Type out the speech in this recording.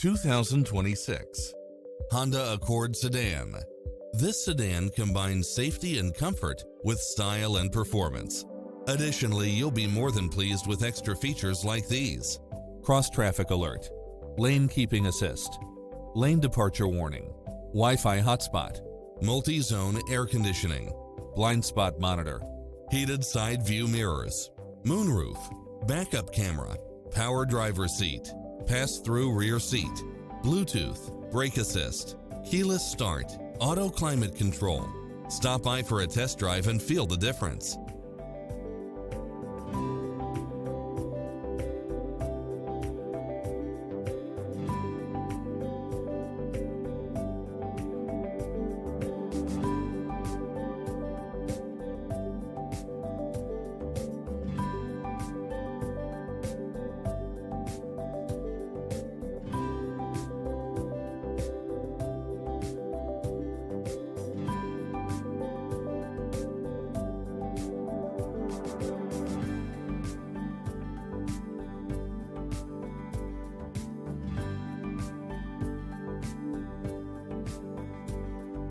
2026 Honda Accord Sedan. This sedan combines safety and comfort with style and performance. Additionally, you'll be more than pleased with extra features like these: cross-traffic alert, lane keeping assist, lane departure warning, Wi-Fi hotspot, multi-zone air conditioning, blind spot monitor, heated side view mirrors, moonroof, backup camera, power driver seat, pass-through rear seat, Bluetooth, brake assist, keyless start, auto climate control. Stop by for a test drive and feel the difference.